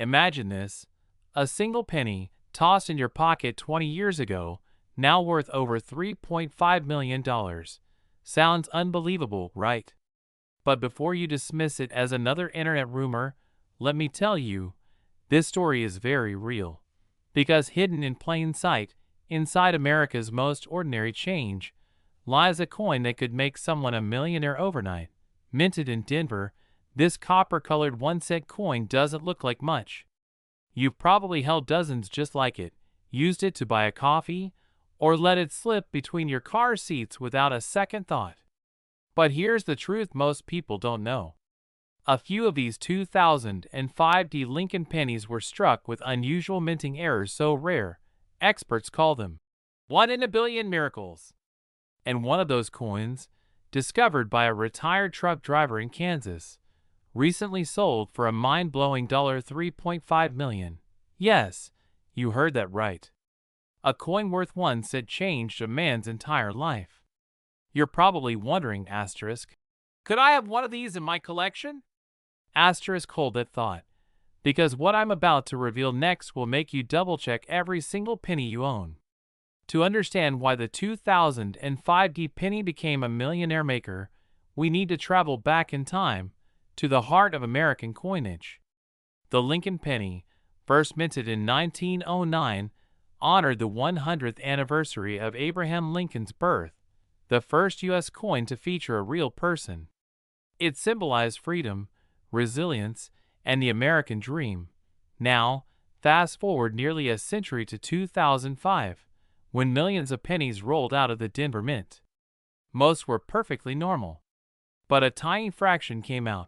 Imagine this: a single penny tossed in your pocket 20 years ago, now worth over $3.5 million. Sounds unbelievable, right? But before you dismiss it as another internet rumor, let me tell you, this story is very real. Because hidden in plain sight, inside America's most ordinary change, lies a coin that could make someone a millionaire overnight. Minted in Denver, this copper-colored 1-cent coin doesn't look like much. You've probably held dozens just like it, used it to buy a coffee, or let it slip between your car seats without a second thought. But here's the truth most people don't know. A few of these 2005 Lincoln pennies were struck with unusual minting errors so rare, experts call them one in a billion miracles. And one of those coins, discovered by a retired truck driver in Kansas, recently sold for a mind-blowing $3.5 million. Yes, you heard that right. A coin worth 1 cent changed a man's entire life. You're probably wondering, could I have one of these in my collection? Hold that thought, because what I'm about to reveal next will make you double-check every single penny you own. To understand why the 2005 penny became a millionaire maker, we need to travel back in time to the heart of American coinage. The Lincoln penny, first minted in 1909, honored the 100th anniversary of Abraham Lincoln's birth, the first U.S. coin to feature a real person. It symbolized freedom, resilience, and the American dream. Now, fast forward nearly a century to 2005, when millions of pennies rolled out of the Denver Mint. Most were perfectly normal. But a tiny fraction came out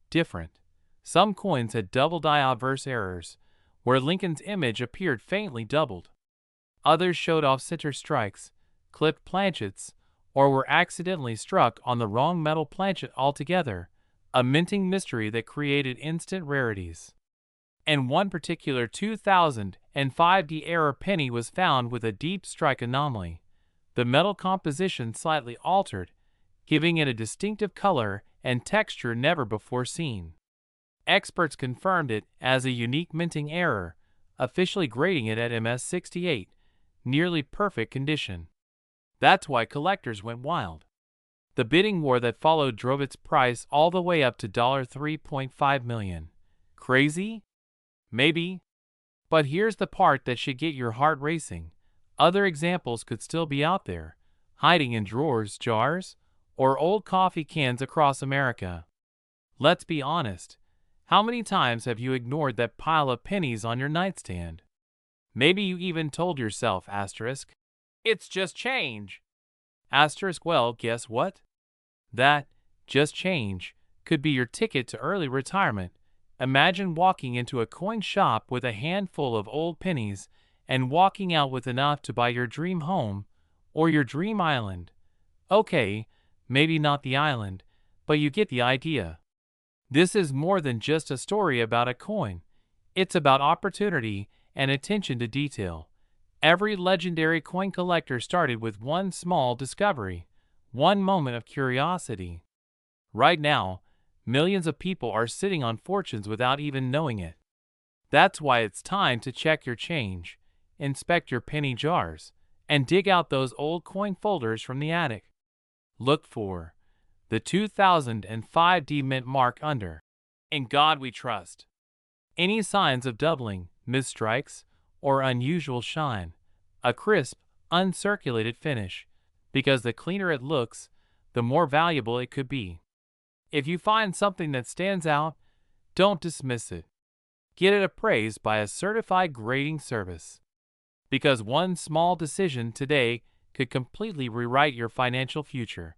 different. Some coins had double die obverse errors, where Lincoln's image appeared faintly doubled. Others showed off-center strikes, clipped planchets, or were accidentally struck on the wrong metal planchet altogether, a minting mystery that created instant rarities. And one particular 2005 error penny was found with a deep strike anomaly, the metal composition slightly altered, giving it a distinctive color and texture never before seen. Experts confirmed it as a unique minting error, officially grading it at MS68, nearly perfect condition. That's why collectors went wild. The bidding war that followed drove its price all the way up to $3.5 million. Crazy? Maybe. But here's the part that should get your heart racing. Other examples could still be out there, hiding in drawers, jars, or old coffee cans across America. Let's be honest. How many times have you ignored that pile of pennies on your nightstand? Maybe you even told yourself, it's just change. Well, guess what? That, just change, could be your ticket to early retirement. Imagine walking into a coin shop with a handful of old pennies and walking out with enough to buy your dream home or your dream island. Okay, maybe not the island, but you get the idea. This is more than just a story about a coin. It's about opportunity and attention to detail. Every legendary coin collector started with one small discovery, one moment of curiosity. Right now, millions of people are sitting on fortunes without even knowing it. That's why it's time to check your change, inspect your penny jars, and dig out those old coin folders from the attic. Look for the 2005 mint mark under "In God We Trust." Any signs of doubling, misstrikes, or unusual shine, a crisp, uncirculated finish, because the cleaner it looks, the more valuable it could be. If you find something that stands out, don't dismiss it. Get it appraised by a certified grading service. Because one small decision today could completely rewrite your financial future.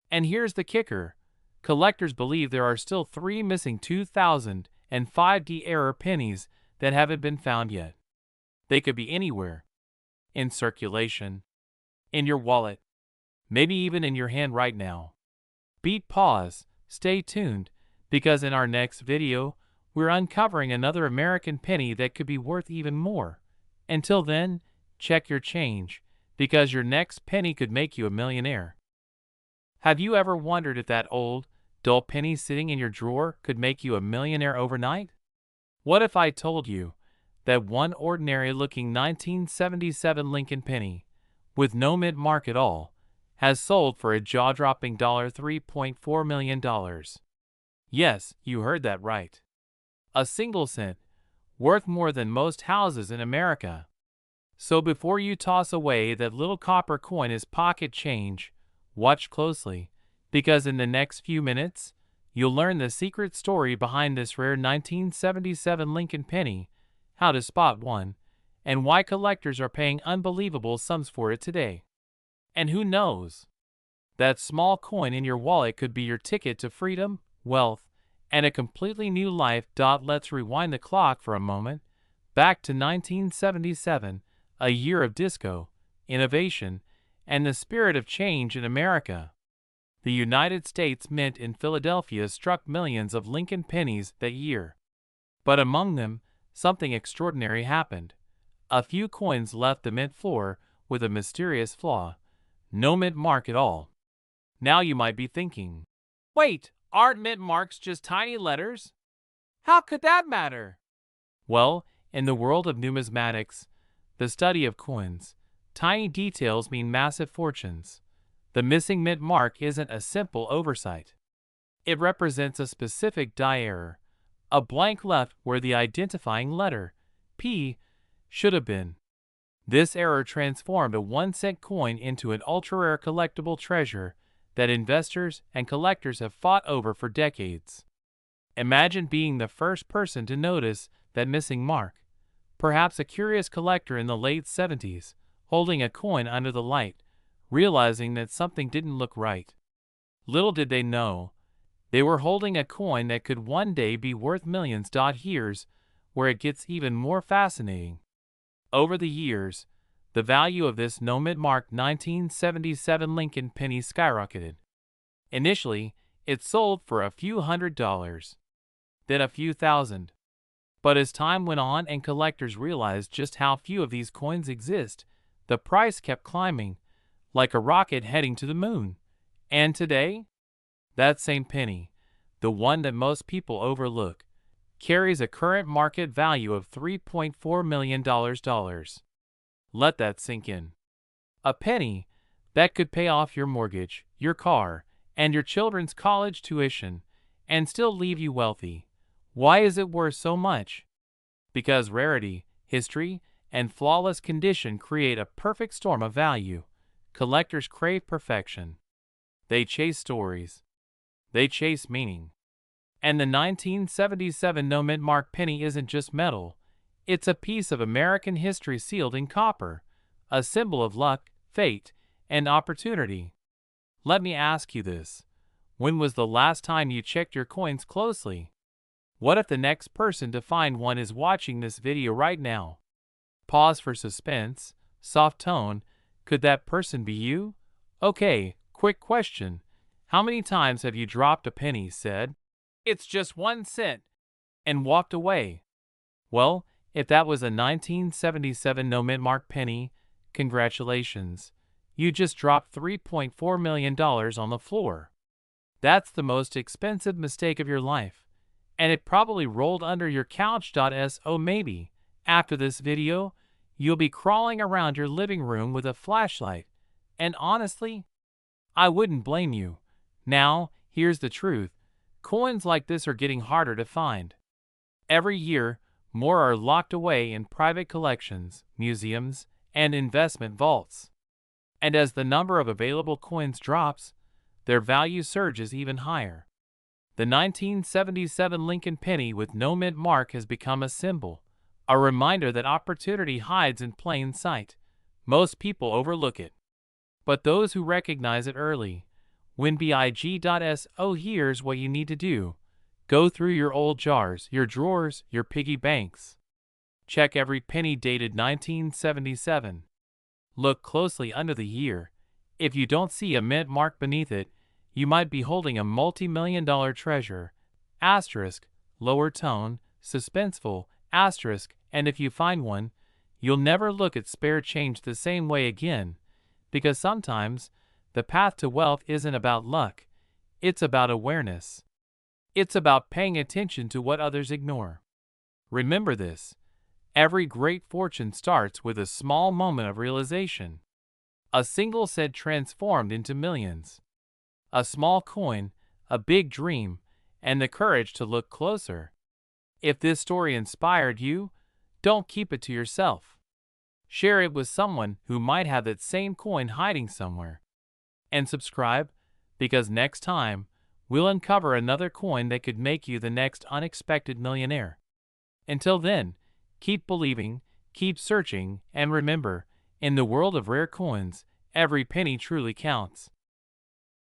And here's the kicker. Collectors believe there are still 3 missing 2005 error pennies that haven't been found yet. They could be anywhere. In circulation, in your wallet, maybe even in your hand right now. Beat pause, stay tuned, because in our next video, we're uncovering another American penny that could be worth even more. Until then, check your change, because your next penny could make you a millionaire. Have you ever wondered if that old, dull penny sitting in your drawer could make you a millionaire overnight? What if I told you that one ordinary-looking 1977 Lincoln penny, with no mint mark at all, has sold for a jaw-dropping $3.4 million? Yes, you heard that right. A single cent, worth more than most houses in America. So before you toss away that little copper coin as pocket change, watch closely, because in the next few minutes, you'll learn the secret story behind this rare 1977 Lincoln penny, how to spot one, and why collectors are paying unbelievable sums for it today. And who knows? That small coin in your wallet could be your ticket to freedom, wealth, and a completely new life. Let's rewind the clock for a moment, back to 1977, a year of disco, innovation, and the spirit of change in America. The United States Mint in Philadelphia struck millions of Lincoln pennies that year. But among them, something extraordinary happened. A few coins left the mint floor with a mysterious flaw: no mint mark at all. Now you might be thinking, wait, aren't mint marks just tiny letters? How could that matter? Well, in the world of numismatics, the study of coins, tiny details mean massive fortunes. The missing mint mark isn't a simple oversight. It represents a specific die error, a blank left where the identifying letter, P, should have been. This error transformed a 1-cent coin into an ultra-rare collectible treasure that investors and collectors have fought over for decades. Imagine being the first person to notice that missing mark, perhaps a curious collector in the late 70s, holding a coin under the light, realizing that something didn't look right. Little did they know, they were holding a coin that could one day be worth millions. Here's where it gets even more fascinating. Over the years, the value of this no mint mark 1977 Lincoln penny skyrocketed. Initially, it sold for a few $100s, then a few thousand. But as time went on and collectors realized just how few of these coins exist, the price kept climbing, like a rocket heading to the moon. And today, that same penny, the one that most people overlook, carries a current market value of $3.4 million. Let that sink in. A penny that could pay off your mortgage, your car, and your children's college tuition, and still leave you wealthy. Why is it worth so much? Because rarity, history, and flawless condition create a perfect storm of value. Collectors crave perfection. They chase stories. They chase meaning. And the 1977 no mint mark penny isn't just metal. It's a piece of American history sealed in copper, a symbol of luck, fate, and opportunity. Let me ask you this. When was the last time you checked your coins closely? What if the next person to find one is watching this video right now? Pause for suspense, soft tone. Could that person be you? Okay, quick question. How many times have you dropped a penny, said, "It's just 1 cent," and walked away? Well, if that was a 1977 no mint mark penny, congratulations. You just dropped $3.4 million on the floor. That's the most expensive mistake of your life. And it probably rolled under your couch. So maybe, after this video, you'll be crawling around your living room with a flashlight. And honestly, I wouldn't blame you. Now, here's the truth. Coins like this are getting harder to find. Every year, more are locked away in private collections, museums, and investment vaults. And as the number of available coins drops, their value surges even higher. The 1977 Lincoln penny with no mint mark has become a symbol, a reminder that opportunity hides in plain sight. Most people overlook it. But those who recognize it early win big. So here's what you need to do. Go through your old jars, your drawers, your piggy banks. Check every penny dated 1977. Look closely under the year. If you don't see a mint mark beneath it, you might be holding a multi-million-dollar treasure. Asterisk, lower tone, suspenseful, asterisk, and if you find one, you'll never look at spare change the same way again, because sometimes the path to wealth isn't about luck, it's about awareness. It's about paying attention to what others ignore. Remember this: every great fortune starts with a small moment of realization. A single cent transformed into millions. A small coin, a big dream, and the courage to look closer. If this story inspired you, don't keep it to yourself. Share it with someone who might have that same coin hiding somewhere. And subscribe, because next time, we'll uncover another coin that could make you the next unexpected millionaire. Until then, keep believing, keep searching, and remember, in the world of rare coins, every penny truly counts.